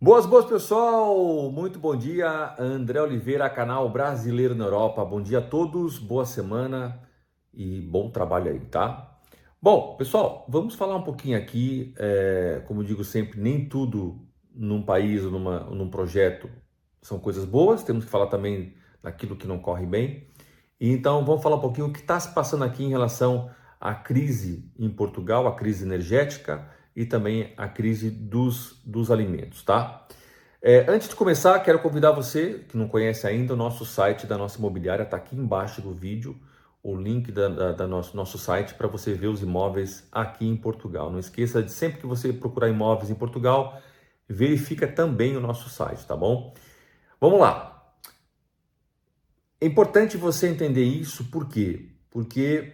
Boas pessoal, muito bom dia, André Oliveira, canal Brasileiro na Europa. Bom dia a todos, boa semana e bom trabalho aí, tá? Bom, pessoal, vamos falar um pouquinho aqui, como eu digo sempre, nem tudo num país ou num projeto são coisas boas, temos que falar também daquilo que não corre bem. E então vamos falar um pouquinho o que está se passando aqui em relação à crise em Portugal, a crise energética e também a crise dos alimentos, tá? Antes de começar, quero convidar você que não conhece ainda o nosso site da nossa imobiliária, está aqui embaixo do vídeo, o link da nosso site para você ver os imóveis aqui em Portugal. Não esqueça de sempre que você procurar imóveis em Portugal, verifica também o nosso site, tá bom? Vamos lá. É importante você entender isso, por quê? Porque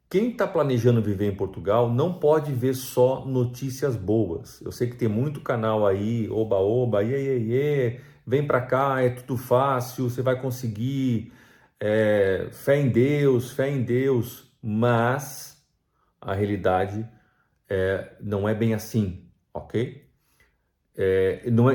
quem está planejando viver em Portugal não pode ver só notícias boas. Eu sei que tem muito canal aí, oba-oba, iê, vem para cá, é tudo fácil, você vai conseguir, fé em Deus, mas a realidade não é bem assim, ok? Eu não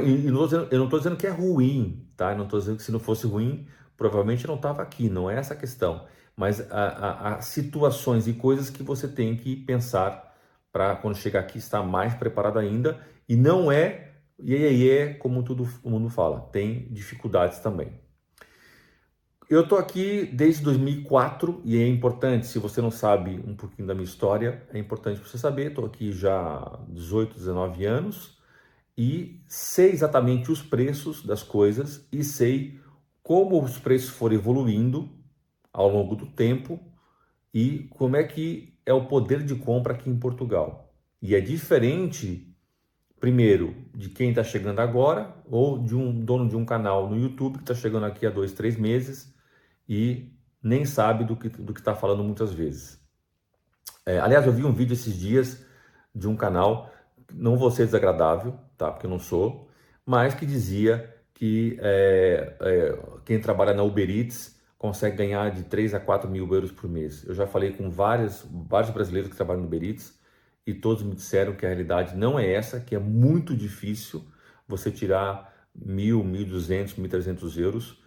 estou dizendo que é ruim, tá? Eu não estou dizendo que se não fosse ruim, provavelmente eu não estava aqui, não é essa a questão. Mas há situações e coisas que você tem que pensar para quando chegar aqui estar mais preparado ainda. E não é como todo mundo fala, tem dificuldades também. Eu estou aqui desde 2004 e é importante, se você não sabe um pouquinho da minha história, é importante você saber. Estou aqui já há 18, 19 anos e sei exatamente os preços das coisas e sei como os preços foram evoluindo ao longo do tempo e como é que é o poder de compra aqui em Portugal. E é diferente, primeiro, de quem está chegando agora ou de um dono de um canal no YouTube que está chegando aqui há 2, 3 meses e nem sabe do que está falando muitas vezes. Aliás, eu vi um vídeo esses dias de um canal, não vou ser desagradável, tá? Porque eu não sou, mas que dizia que quem trabalha na Uber Eats consegue ganhar de 3 a 4 mil euros por mês. Eu já falei com vários brasileiros que trabalham no Uber Eats e todos me disseram que a realidade não é essa, que é muito difícil você tirar 1.000, 1.200, 1.300 euros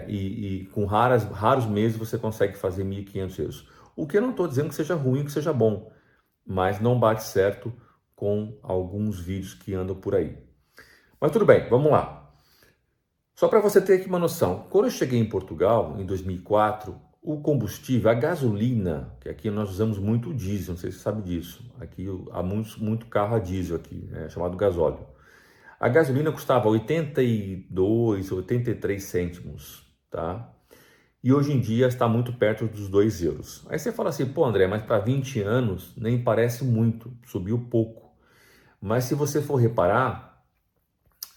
e com raros meses você consegue fazer 1.500 euros. O que eu não estou dizendo que seja ruim, que seja bom, mas não bate certo com alguns vídeos que andam por aí. Mas tudo bem, vamos lá. Só para você ter aqui uma noção, quando eu cheguei em Portugal, em 2004, o combustível, a gasolina, que aqui nós usamos muito o diesel, não sei se você sabe disso, aqui há muito carro a diesel aqui, chamado gasóleo. A gasolina custava 82, 83 cêntimos, tá? E hoje em dia está muito perto dos 2 euros. Aí você fala assim, pô André, mas para 20 anos nem parece muito, subiu pouco. Mas se você for reparar,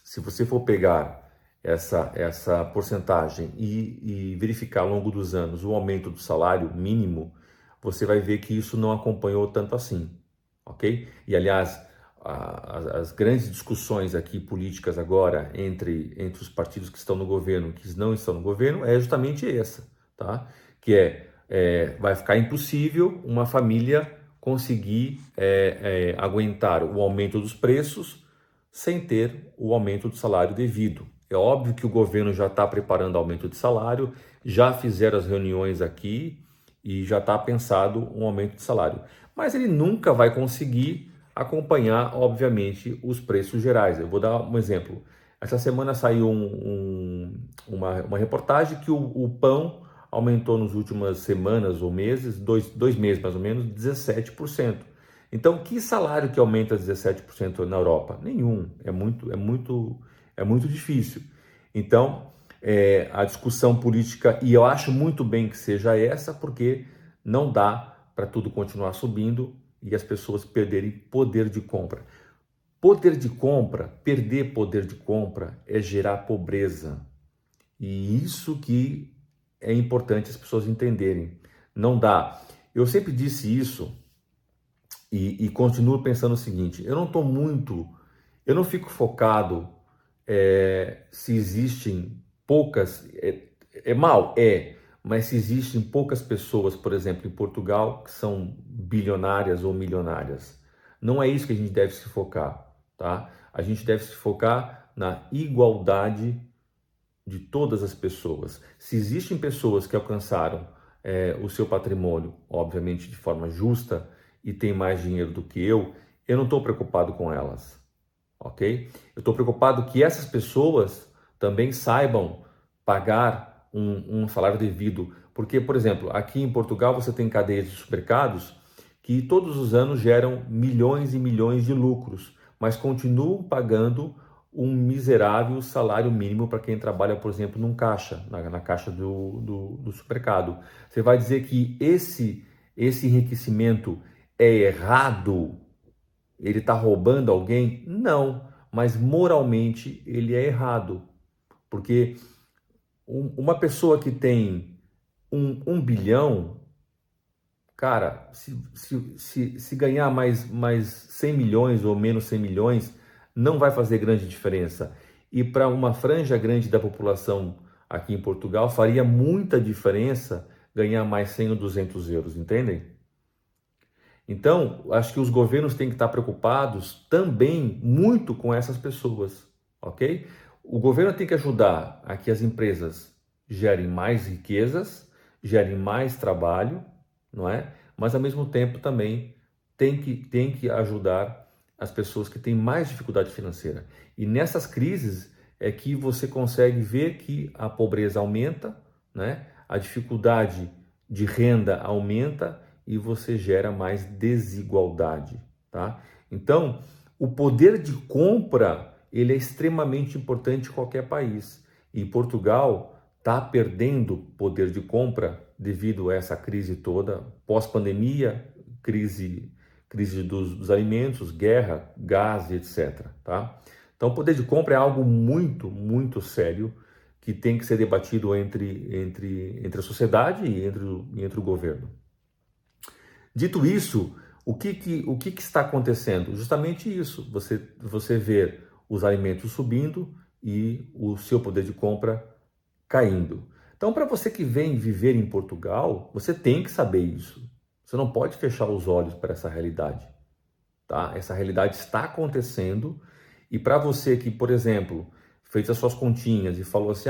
se você for pegar essa porcentagem e verificar ao longo dos anos o aumento do salário mínimo, você vai ver que isso não acompanhou tanto assim, ok? E aliás, as grandes discussões aqui políticas agora entre os partidos que estão no governo e que não estão no governo é justamente essa, tá? Que vai ficar impossível uma família conseguir aguentar o aumento dos preços sem ter o aumento do salário devido. É óbvio que o governo já está preparando aumento de salário, já fizeram as reuniões aqui e já está pensado um aumento de salário. Mas ele nunca vai conseguir acompanhar, obviamente, os preços gerais. Eu vou dar um exemplo. Essa semana saiu uma reportagem que o pão aumentou nas últimas semanas ou meses, dois meses mais ou menos, 17%. Então, que salário que aumenta 17% na Europa? Nenhum. É muito difícil. Então, a discussão política, e eu acho muito bem que seja essa, porque não dá para tudo continuar subindo e as pessoas perderem poder de compra. Perder poder de compra é gerar pobreza. E isso que é importante as pessoas entenderem. Não dá. Eu sempre disse isso e continuo pensando o seguinte, eu não fico focado se existem poucas, mas se existem poucas pessoas, por exemplo, em Portugal, que são bilionárias ou milionárias. Não é isso que a gente deve se focar, tá? A gente deve se focar na igualdade de todas as pessoas. Se existem pessoas que alcançaram o seu patrimônio, obviamente de forma justa, e têm mais dinheiro do que eu não estou preocupado com elas, ok? Eu estou preocupado que essas pessoas também saibam pagar um salário devido, porque, por exemplo, aqui em Portugal você tem cadeias de supermercados que todos os anos geram milhões e milhões de lucros, mas continuam pagando um miserável salário mínimo para quem trabalha, por exemplo, num caixa, na caixa do supermercado. Você vai dizer que esse enriquecimento é errado? Ele está roubando alguém? Não, mas moralmente ele é errado, porque uma pessoa que tem um bilhão, cara, se ganhar mais 100 milhões ou menos 100 milhões, não vai fazer grande diferença. E para uma franja grande da população aqui em Portugal, faria muita diferença ganhar mais 100 ou 200 euros, entendem? Então, acho que os governos têm que estar preocupados também muito com essas pessoas, ok? O governo tem que ajudar a que as empresas gerem mais riquezas, gerem mais trabalho, não é? Mas ao mesmo tempo também tem que ajudar as pessoas que têm mais dificuldade financeira. E nessas crises é que você consegue ver que a pobreza aumenta, né? A dificuldade de renda aumenta e você gera mais desigualdade, tá? Então, o poder de compra, ele é extremamente importante em qualquer país. E Portugal está perdendo poder de compra devido a essa crise toda, pós-pandemia, crise dos alimentos, guerra, gás, etc, tá? Então, o poder de compra é algo muito, muito sério que tem que ser debatido entre a sociedade e entre o governo. Dito isso, o que está acontecendo? Justamente isso, você vê os alimentos subindo e o seu poder de compra caindo. Então, para você que vem viver em Portugal, você tem que saber isso. Você não pode fechar os olhos para essa realidade, tá? Essa realidade está acontecendo e para você que, por exemplo, fez as suas continhas e falou assim,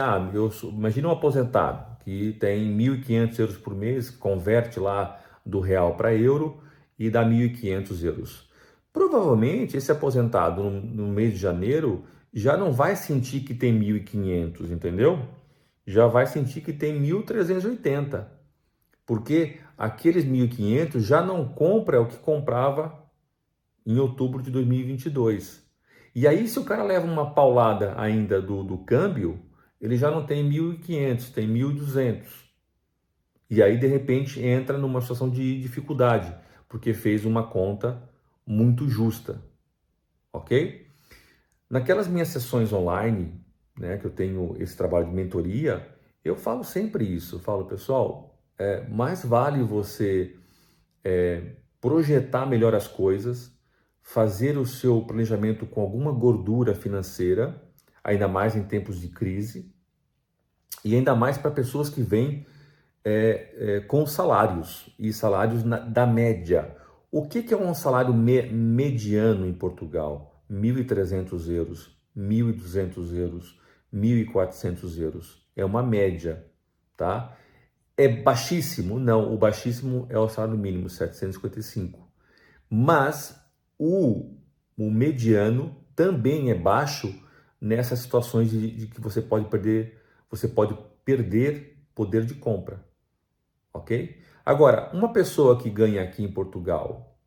imagina um aposentado que tem 1.500 euros por mês, converte lá do real para euro e dá 1.500 euros. Provavelmente esse aposentado no mês de janeiro já não vai sentir que tem 1.500, entendeu? Já vai sentir que tem 1.380, porque aqueles 1.500 já não compra o que comprava em outubro de 2022. E aí, se o cara leva uma paulada ainda do câmbio, ele já não tem 1.500, tem 1.200. E aí, de repente, entra numa situação de dificuldade, porque fez uma conta muito justa, ok? Naquelas minhas sessões online, né, que eu tenho esse trabalho de mentoria, eu falo sempre isso, eu falo, pessoal, mais vale você projetar melhor as coisas, fazer o seu planejamento com alguma gordura financeira, ainda mais em tempos de crise, e ainda mais para pessoas que vêm com salários, e salários da média. O que é um salário mediano em Portugal? 1.300 euros, 1.200 euros, 1.400 euros. É uma média, tá? É baixíssimo? Não, o baixíssimo é o salário mínimo, 755. Mas o mediano também é baixo nessas situações de que você pode perder poder de compra, ok? Agora, uma pessoa que ganha aqui em Portugal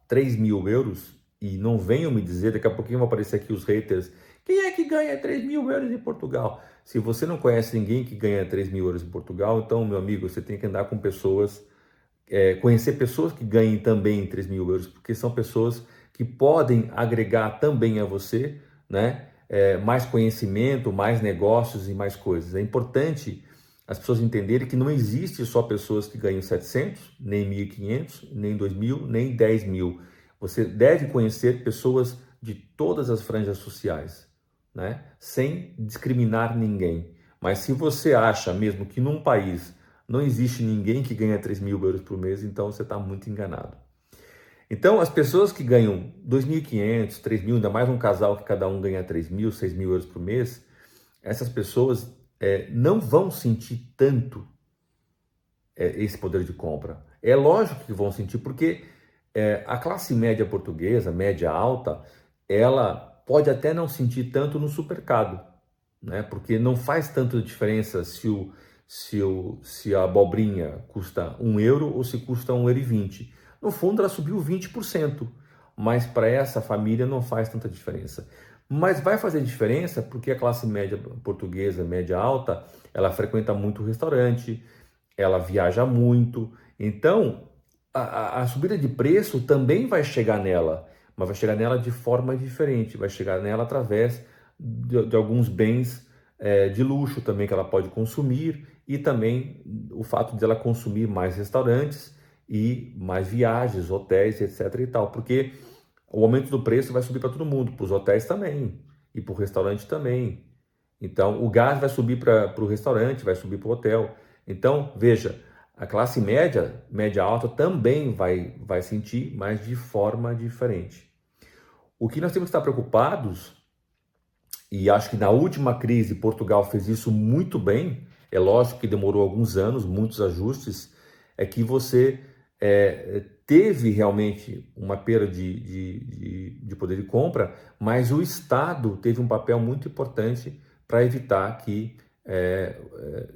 3.000 euros, e não venham me dizer, daqui a pouquinho vão aparecer aqui os haters, quem é que ganha 3.000 euros em Portugal? Se você não conhece ninguém que ganha 3.000 euros em Portugal, então, meu amigo, você tem que andar com pessoas, conhecer pessoas que ganhem também 3.000 euros, porque são pessoas que podem agregar também a você, né? Mais conhecimento, mais negócios e mais coisas. É importante as pessoas entenderem que não existe só pessoas que ganham 700, nem 1.500, nem 2.000, nem 10.000. Você deve conhecer pessoas de todas as franjas sociais, né? Sem discriminar ninguém. Mas se você acha mesmo que num país não existe ninguém que ganha 3.000 euros por mês, então você está muito enganado. Então, as pessoas que ganham 2.500, 3.000, ainda mais um casal que cada um ganha 3.000, 6.000 euros por mês, essas pessoas não vão sentir tanto esse poder de compra. É lógico que vão sentir, porque a classe média portuguesa, média alta, ela pode até não sentir tanto no supermercado, né? Porque não faz tanta diferença se a abobrinha custa 1 euro ou se custa 1,20 euro. No fundo, ela subiu 20%, mas para essa família não faz tanta diferença. Mas vai fazer diferença porque a classe média portuguesa, média alta, ela frequenta muito restaurante, ela viaja muito, então a subida de preço também vai chegar nela, mas vai chegar nela de forma diferente, vai chegar nela através de alguns bens de luxo também que ela pode consumir e também o fato de ela consumir mais restaurantes e mais viagens, hotéis, etc e tal, porque o aumento do preço vai subir para todo mundo, para os hotéis também e para o restaurante também. Então, o gás vai subir para o restaurante, vai subir para o hotel. Então, veja, a classe média, média alta, também vai sentir, mas de forma diferente. O que nós temos que estar preocupados, e acho que na última crise Portugal fez isso muito bem, é lógico que demorou alguns anos, muitos ajustes, é que você teve realmente uma perda de poder de compra, mas o Estado teve um papel muito importante para evitar que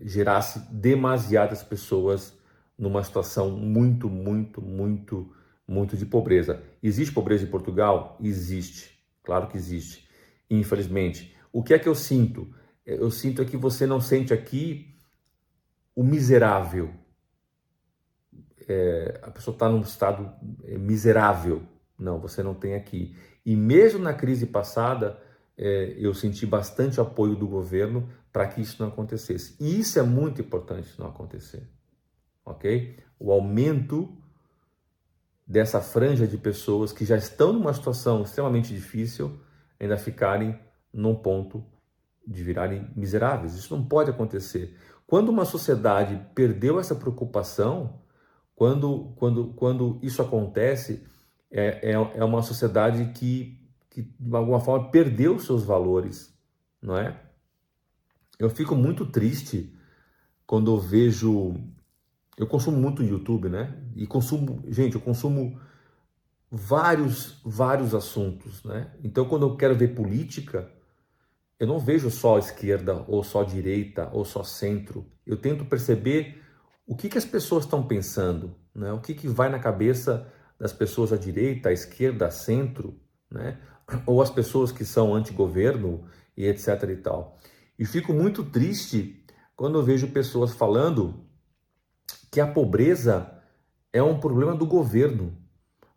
gerasse demasiadas pessoas numa situação muito, muito, muito, muito de pobreza. Existe pobreza em Portugal? Existe, claro que existe, infelizmente. O que é que eu sinto? Eu sinto é que você não sente aqui o miserável. A pessoa está num estado miserável. Não, você não tem aqui. E mesmo na crise passada, eu senti bastante apoio do governo para que isso não acontecesse. E isso é muito importante não acontecer, ok? O aumento dessa franja de pessoas que já estão numa situação extremamente difícil ainda ficarem num ponto de virarem miseráveis. Isso não pode acontecer. Quando uma sociedade perdeu essa preocupação, quando isso acontece, é uma sociedade que de alguma forma perdeu seus valores, não é? Eu fico muito triste quando eu vejo... Eu consumo muito YouTube, né? E eu consumo vários assuntos, né? Então, quando eu quero ver política, eu não vejo só esquerda, ou só direita, ou só centro. Eu tento perceber o que as pessoas estão pensando, né? O que vai na cabeça das pessoas à direita, à esquerda, à centro, né? Ou as pessoas que são anti-governo e etc e tal. E fico muito triste quando eu vejo pessoas falando que a pobreza é um problema do governo.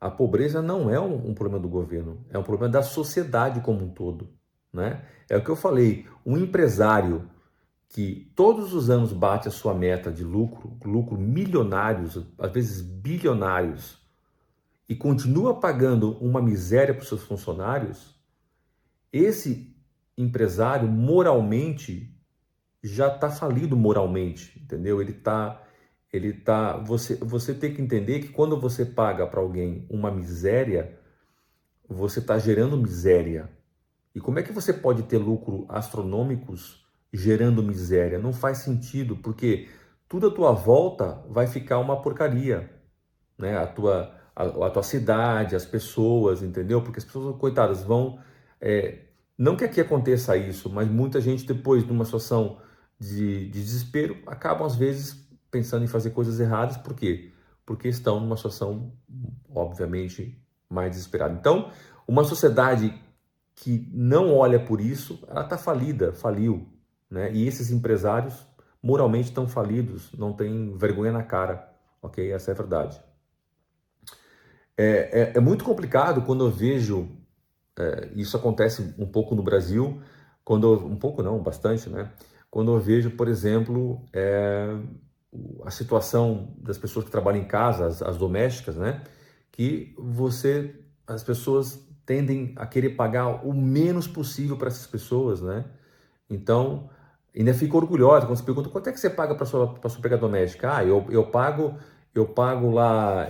A pobreza não é um problema do governo, é um problema da sociedade como um todo, né? É o que eu falei, um empresário que todos os anos bate a sua meta de lucro milionários, às vezes bilionários, e continua pagando uma miséria para os seus funcionários, esse empresário moralmente já está falido moralmente, entendeu? Você tem que entender que quando você paga para alguém uma miséria, você está gerando miséria. E como é que você pode ter lucro astronômicos gerando miséria? Não faz sentido, porque tudo à tua volta vai ficar uma porcaria, né? A tua cidade, as pessoas, entendeu? Porque as pessoas, coitadas, vão... não que aqui aconteça isso, mas muita gente depois, numa situação de desespero, acabam às vezes pensando em fazer coisas erradas. Por quê? Porque estão numa situação, obviamente, mais desesperada. Então, uma sociedade que não olha por isso, ela está falida, faliu, né? E esses empresários moralmente estão falidos, não têm vergonha na cara, ok? Essa é a verdade. É muito complicado quando eu vejo, isso acontece um pouco no Brasil, um pouco não, bastante, né? Quando eu vejo, por exemplo, a situação das pessoas que trabalham em casa, as domésticas, né? Que as pessoas tendem a querer pagar o menos possível para essas pessoas, né? Então, ainda fico orgulhosa quando você pergunta quanto é que você paga para sua empregada doméstica. Eu pago eu pago lá,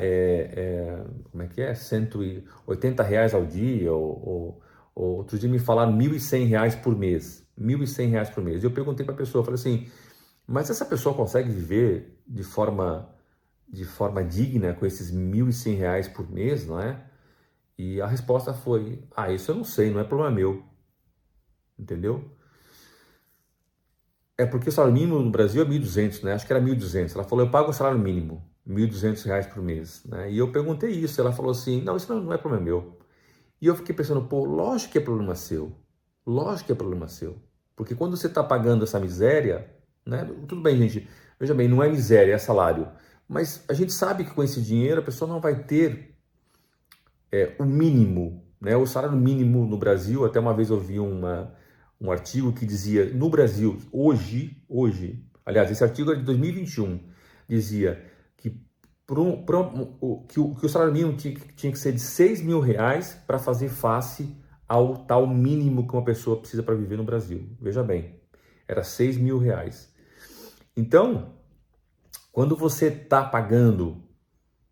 como é que é? R$ 180 ao dia, ou outro dia me falaram R$ 1.100 por mês. R$ 1.100 por mês. E eu perguntei para a pessoa, falei assim, mas essa pessoa consegue viver de forma digna com esses R$ 1.100 por mês, não é? E a resposta foi, isso eu não sei, não é problema meu. Entendeu? É porque o salário mínimo no Brasil é 1.200, né? Acho que era 1.200. Ela falou, eu pago o salário mínimo, R$ 1.200 por mês, né? E eu perguntei isso, ela falou assim, não, isso não é problema meu. E eu fiquei pensando, pô, lógico que é problema seu. Lógico que é problema seu. Porque quando você está pagando essa miséria, né? Tudo bem, gente, veja bem, não é miséria, é salário. Mas a gente sabe que com esse dinheiro a pessoa não vai ter o mínimo, né? O salário mínimo no Brasil, até uma vez eu vi um artigo que dizia, no Brasil, hoje, aliás, esse artigo é de 2021, dizia que, que o salário mínimo tinha que ser de R$ 6.000 para fazer face ao tal mínimo que uma pessoa precisa para viver no Brasil. Veja bem, era R$ 6.000. Então, quando você está pagando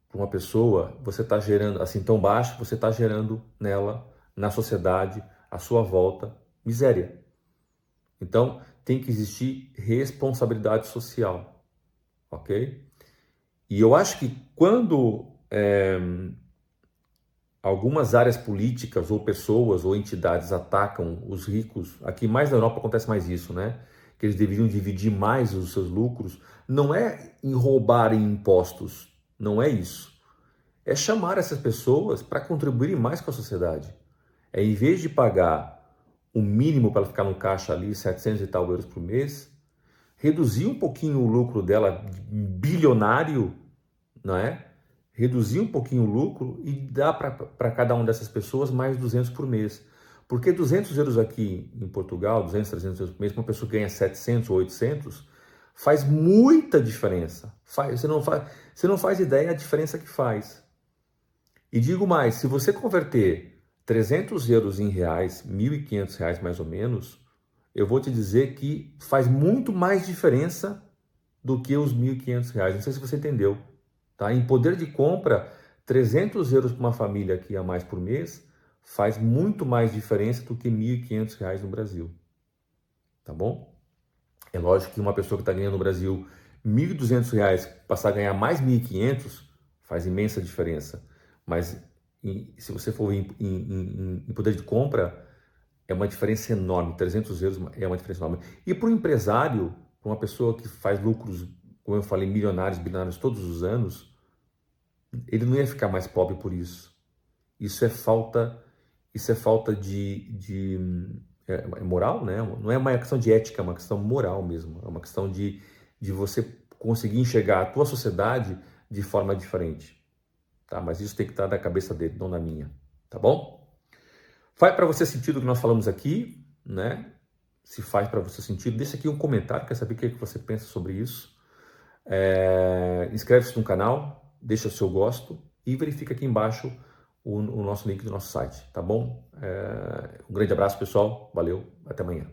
para uma pessoa, você está gerando, assim tão baixo, você está gerando nela, na sociedade, à sua volta, miséria. Então, tem que existir responsabilidade social, ok? E eu acho que quando algumas áreas políticas ou pessoas ou entidades atacam os ricos, aqui mais na Europa acontece mais isso, né? Que eles deveriam dividir mais os seus lucros, não é em roubar em impostos, não é isso. É chamar essas pessoas para contribuírem mais com a sociedade. É em vez de pagar o mínimo para ela ficar no caixa ali, 700 e tal euros por mês, reduzir um pouquinho o lucro dela bilionário, não é? Reduzir um pouquinho o lucro e dar para cada uma dessas pessoas mais 200 por mês. Porque 200 euros aqui em Portugal, 200, 300 euros por mês, para uma pessoa que ganha 700 ou 800, faz muita diferença. Você não faz ideia a diferença que faz. E digo mais, se você converter 300 euros em reais, R$ 1.500 mais ou menos, eu vou te dizer que faz muito mais diferença do que os R$ 1.500. Não sei se você entendeu. Tá? Em poder de compra, 300 euros para uma família aqui a mais por mês faz muito mais diferença do que R$ 1.500 no Brasil. Tá bom? É lógico que uma pessoa que está ganhando no Brasil R$ 1.200 passar a ganhar mais 1.500 faz imensa diferença. Mas se você for em poder de compra, é uma diferença enorme. 300 euros é uma diferença enorme. E para o empresário, para uma pessoa que faz lucros, como eu falei, milionários, bilionários todos os anos, ele não ia ficar mais pobre por isso. Isso é falta de moral, né? Não é uma questão de ética, é uma questão moral mesmo. É uma questão de você conseguir enxergar a tua sociedade de forma diferente. Tá? Mas isso tem que estar na cabeça dele, não na minha. Tá bom? Faz para você sentido o que nós falamos aqui, né? Se faz para você sentido, deixa aqui um comentário, quer saber o que você pensa sobre isso. Inscreve-se no canal, deixa o seu gosto e verifica aqui embaixo o nosso link do nosso site, tá bom? Um grande abraço, pessoal. Valeu, até amanhã.